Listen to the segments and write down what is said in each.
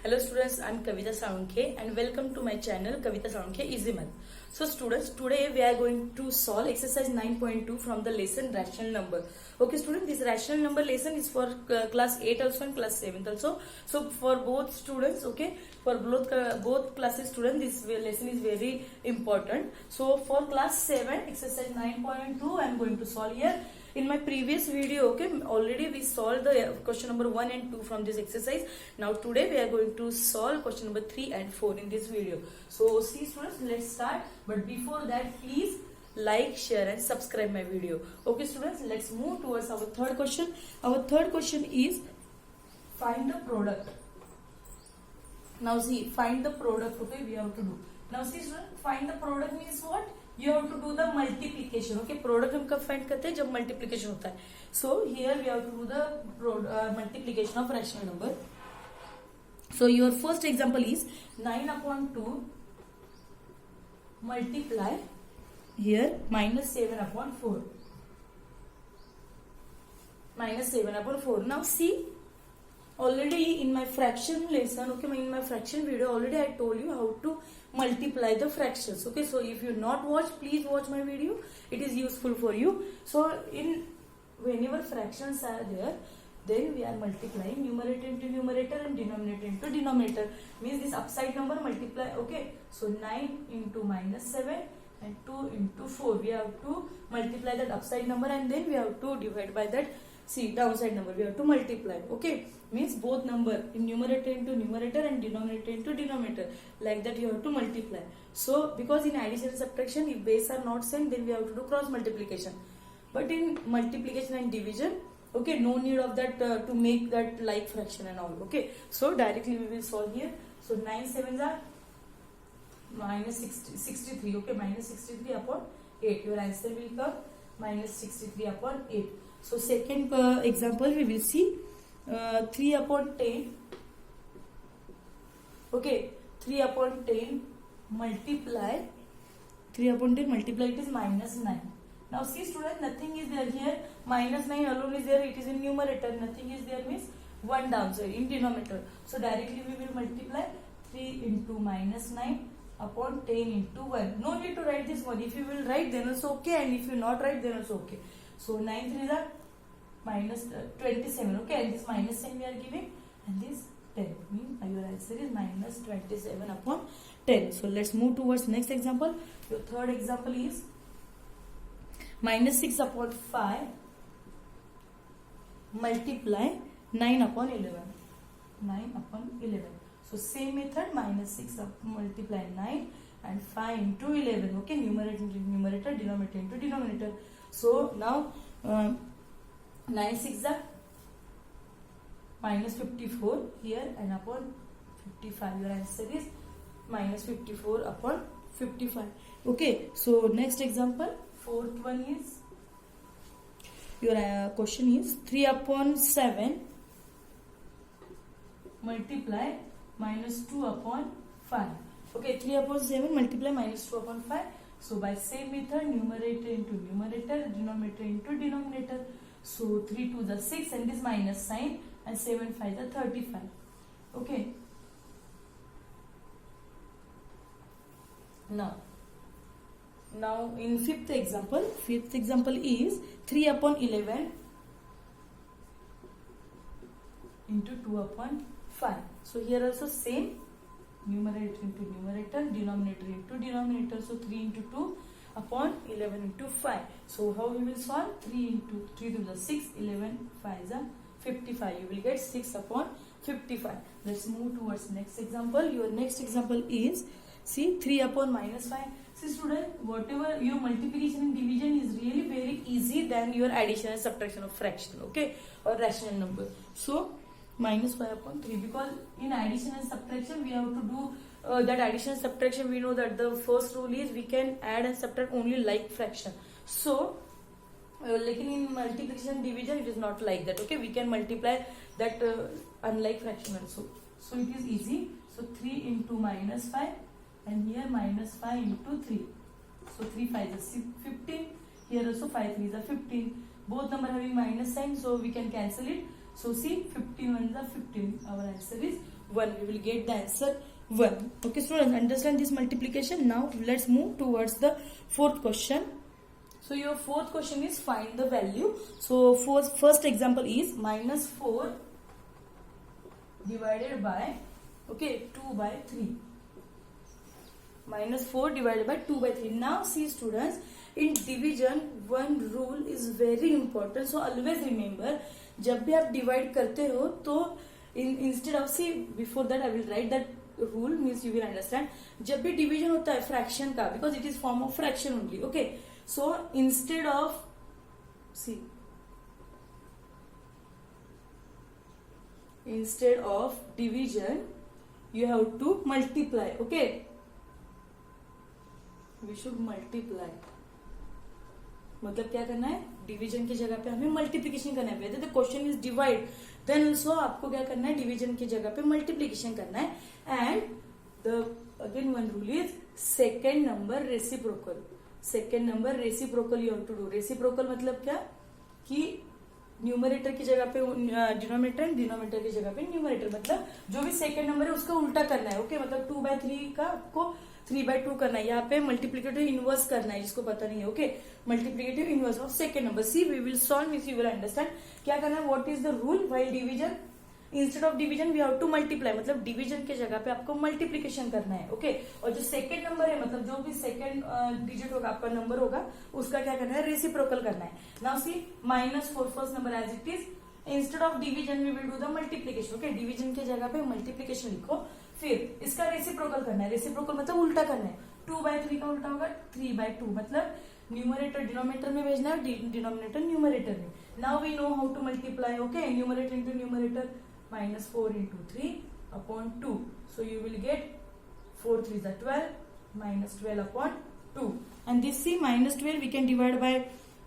Hello students, I am Kavita Salunkhe and welcome to my channel Kavita Salunkhe Easy Math. So students, today we are going to solve exercise 9.2 from the lesson rational number. Okay students, this rational number lesson is for class 8 also and class 7 also. So for both students, okay, for both classes students, this lesson is very important. So for class 7, exercise 9.2 I am going to solve here. In my previous video, okay, already we solved the question number 1 and 2 from this exercise. Now today we are going to solve question number 3 and 4 in this video. So see students, let's start. But before that, please like, share and subscribe my video. Okay students, let's move towards our third question. Our third question is find the product. Now see, find the product, okay, we have to do. Now see students, find the product means what? You have to do the multiplication. Okay, product हम कब find करते हैं जब multiplication होता है. So here we have to do the multiplication of rational number. So your first example is 9 upon 2 multiply here minus 7 upon 4. Minus 7 upon 4. Now see, already in my fraction lesson, okay, in my fraction video already I told you how to multiply the fractions. Okay, so if you not watch, please watch my video, it is useful for you. So in whenever fractions are there, then we are multiplying numerator into numerator and denominator into denominator, means this upside number multiply. Okay, so 9 into minus 7 and 2 into 4, we have to multiply that upside number and then we have to divide by that downside number, we have to multiply. Okay, means both number in numerator into numerator and denominator into denominator, like that you have to multiply. So because in addition and subtraction, if base are not same, then we have to do cross multiplication. But in multiplication and division, okay, no need of that to make that like fraction and all. Okay, so directly we will solve here. So 9 sevens are minus 63. Okay, minus 63 upon 8. Your answer will come minus 63 upon 8. So second example we will see 3 upon 10. Okay, 3 upon 10 multiply 3 upon 10 multiply, it is minus 9. Now see students, nothing is there here. Minus 9 alone is there, it is in numerator. Nothing is there means 1 downside in denominator. So directly we will multiply 3 into minus 9 upon 10 into 1. No need to write this one. If you will write then also okay, and if you not write then also okay. So 9 3 is a minus 27. Okay, and this minus sign we are giving, and this 10. Your answer is minus 27 upon 10. So let's move towards next example. Your third example is minus 6 upon 5 multiply 9 upon 11. 9 upon 11. So same method, minus 6 multiply 9 and 5 into 11. Okay, numerator into numerator, denominator into denominator. So now 9 6 are minus 54 here and upon 55. Your answer is minus 54 upon 55. Okay, so next example, fourth one is your question is 3 upon 7 multiply minus 2 upon 5. Okay, 3 upon 7 multiply minus 2 upon 5. So by same method, numerator into numerator, denominator into denominator. So 3 to the 6 and this minus sign, and 7 5 the 35. Okay. Now in fifth example is 3 upon 11 into 2 upon 5. So here also same, numerator into numerator, denominator into denominator. So 3 into 2 upon 11 into 5. So how we will solve? 3 into 3 to the 6, 11 5 is a 55. You will get 6 upon 55. Let's move towards next example. Your next example is, see, 3 upon minus 5. See student, whatever your multiplication and division is really very easy than your addition and subtraction of fraction, okay, or rational number. So minus 5 upon 3, because in addition and subtraction we have to do that addition and subtraction. We know that the first rule is we can add and subtract only like fraction. So like in multiplication and division, it is not like that. Okay, we can multiply that unlike fraction also. So it is easy. So 3 into minus 5 and here minus 5 into 3. So 3 5 is 15. Here also 5 3 is 15. Both number having minus sign, so we can cancel it. So see, 15 ones are 15. Our answer is 1. We will get the answer 1. Okay, students, understand this multiplication. Now let's move towards the fourth question. So your fourth question is find the value. So first example is minus 4 divided by 2 by 3. Minus 4 divided by 2 by 3. Now see students, in division one rule is very important. So always remember, जब भी आप divide करते हो तो instead of, see before that I will write that rule, means you will understand. जब भी division होता है fraction का, because it is form of fraction only. Okay, so instead of, see, instead of division you have to multiply. Okay, we should multiply. मतलब क्या करना है, division की जगह पे हमें मल्टीप्लीकेशन करना है. The question is divide, then also आपको क्या करना है, डिवीजन की जगह पे मल्टीप्लीकेशन करना है. And the again one rule is second number reciprocal. Second number reciprocal you have to do. Reciprocal मतलब क्या, कि न्यूमरेटर की जगह पे डिनोमिनेटर एंड डिनोमिनेटर की जगह पे न्यूमरेटर. मतलब जो भी सेकेंड नंबर है उसका उल्टा करना है. ओके, मतलब 2/3 का आपको 3/2 करना है. यहाँ पे मल्टीप्लीकेटिव इनवर्स करना है, जिसको पता नहीं है. Okay, multiplicative inverse of second number. See we will solve, means you will understand क्या करना है. What is the rule while division, instead of division we have to multiply. मतलब डिवीजन के जगह पे आपको मल्टीप्लीकेशन करना है. ओके, और जो सेकेंड नंबर है, मतलब जो भी सेकेंड डिजिट होगा, आपका नंबर होगा, उसका क्या करना है, रेसिप्रोकल करना है. Now see -4 first number as it is, instead of division we will do the multiplication. Okay, division के जगह पे मल्टीप्लीकेशन लिखो, फिर इसका रेसिप्रोकल करना है. रेसिप्रोकल मतलब उल्टा करना है. 2/3 का उल्टा होगा 3/2. मतलब न्यूमरेटर डिनोमिनेटर में भेजना है, डिनोमिनेटर न्यूमरेटर में. Now we know how to multiply. Okay, numerator into numerator, -4 into 3 upon 2. So you will get 4 3 is 12, -12 upon 2. And this, see, -12 we can divide by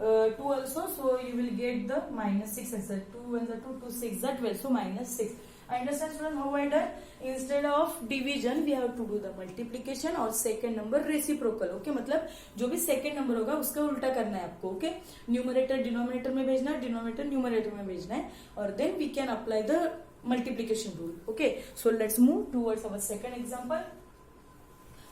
2 also. So you will get the -6 answer. 2 1 2, 2 6 12. So -6. Understand student how I done? Instead of division we have to do the multiplication और second number reciprocal. Okay, मतलब जो भी second number होगा उसका उल्टा करना है आपको. Okay, numerator denominator में भेजना है, denominator numerator में भेजना है, और then we can apply the multiplication rule. Okay, so let's move towards our second example.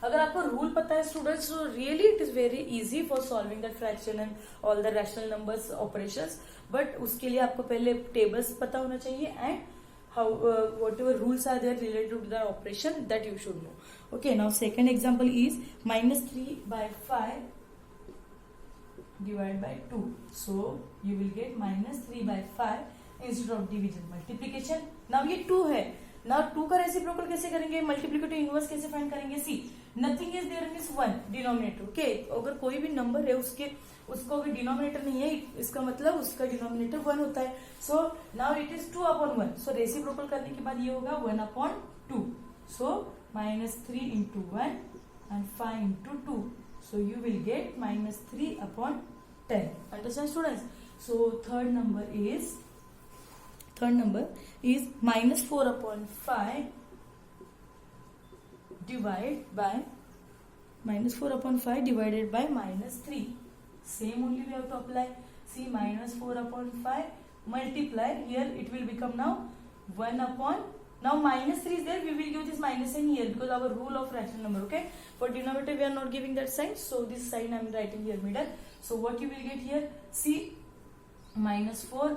अगर आपको रूल पता है students, so really it is very easy for solving that fraction and all the rational numbers operations. but उसके लिए आपको पहले tables पता होना चाहिए and how whatever rules are there related to the operation, that you should know. Okay, now second example is -3/5 divided by 2. So you will get -3/5 instead of division, multiplication. Now ये 2 है. Now 2 का reciprocal कैसे करेंगे, multiplicative inverse कैसे find करेंगे. See, nothing is there means 1 denominator. Okay, अगर कोई भी नंबर है उसको अगर डिनोमिनेटर नहीं है, इसका मतलब उसका डिनोमिनेटर 1 होता है. So now it is 2/1. So reciprocal करने के बाद ये होगा 1/2. सो -3 into 1 and 5 into 2. So you will get -3/10. Understand students? So third number is -4/5 divided by -3. Same only we have to apply. See, -4/5 multiply, here it will become now 1/, now -3 is there, we will give this minus sign here because our rule of rational number. Okay, for denominator we are not giving that sign, so this sign I am writing here middle. So what you will get here, see, -4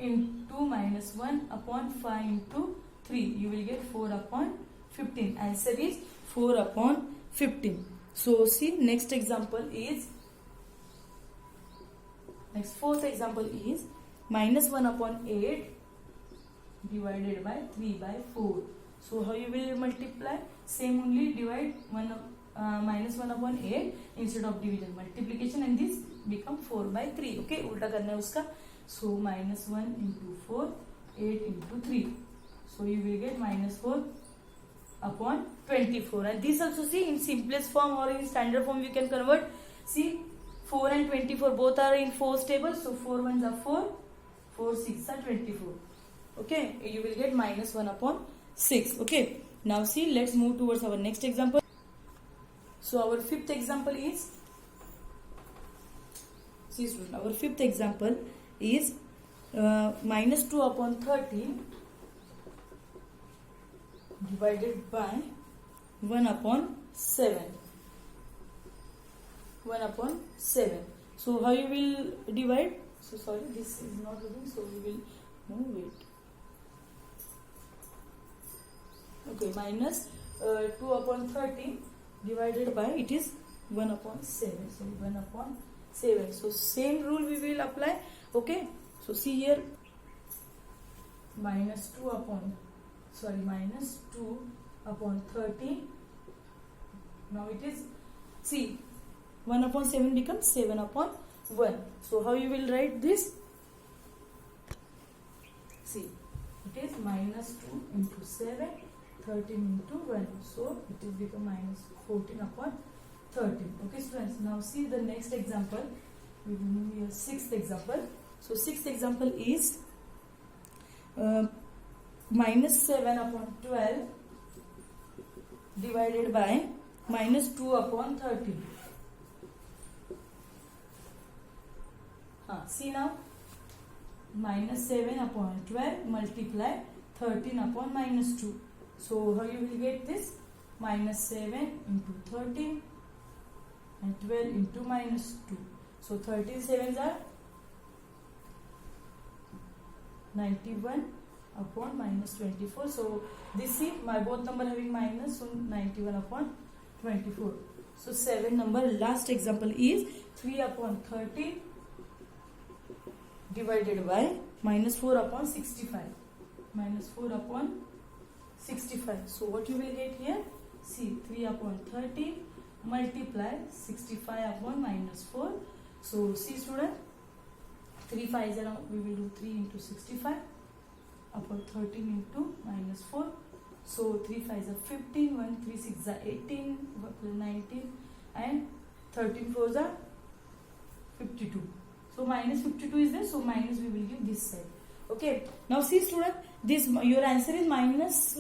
into -1/5 into 3, you will get 4/15. Answer is 4/15. So see, next fourth example is -1/8 divided by 3/4. So how you will multiply? Same only, divide -1/8 instead of division, multiplication, and this become 4/3. Okay, उल्टा करना है उसका. So -1 into 4, 8 into 3. So you will get -4/24. And this also, see, in simplest form or in standard form you can convert. See, 4 and 24 both are in 4's table. So 4 1s are 4, 4 6 are 24. Okay, you will get -1/6. Okay, now see, let's move towards our next example. So our fifth example is, see student, our fifth example is -2/13 divided by 1 upon 7. 1 upon 7. So how you will divide? So sorry, this is not looking, so we will move it. Okay, minus 2 upon 13 divided by, it is 1 upon 7. So 1 upon 7. So same rule we will apply. Okay, so see here, minus 2 upon 13. Now it is, see, 1 upon 7 becomes 7 upon 1. So how you will write this? See, it is minus 2 into 7, 13 into 1. So it will become minus 14 upon 13. Okay students, now see the next example. We will move here, sixth example. So sixth example is minus 7 upon 12 divided by minus 2 upon 13. See now, minus 7 upon 12 multiply 13 upon minus 2. So how you will get this? Minus 7 into 13 and 12 into minus 2. So 13 sevens are 91 upon minus 24. So this is my both number having minus, so 91 upon 24. So 7 number last example is 3 upon 13 divided by minus 4 upon 65. Minus 4 upon 65. So what you will get here? See, 3 upon 13 multiply 65 upon minus 4. So see student, 3 5s are, we will do 3 into 65 upon 13 into minus 4. So 3 5s are 15, 1 3 6 are 18, 19 and 13 4s are 52. So minus 52 is there, so minus we will give this side. Okay, now see student, this your answer is minus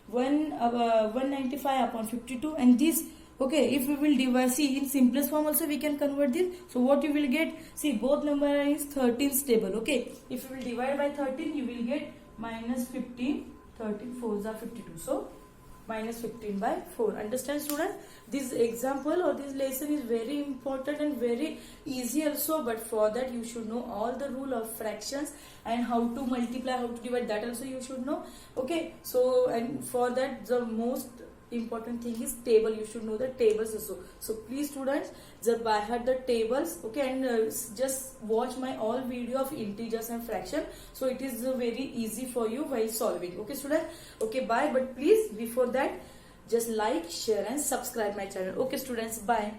195 upon 52, and this, okay, if we will divide, see in simplest form also we can convert this. So what you will get, see both number is 13 stable. Okay, if you will divide by 13 you will get minus 15, 13 4s are 52. So minus 15 by 4. Understand student? This example or this lesson is very important and very easy also, but for that you should know all the rule of fractions and how to multiply, how to divide, that also you should know. Okay, so and for that the most important thing is table. You should know the tables also. So please students, just by heart the tables. Okay, and just watch my all video of integers and fraction, so it is very easy for you while solving. Okay student, okay, bye. But please before that just like, share and subscribe my channel. Okay students, bye.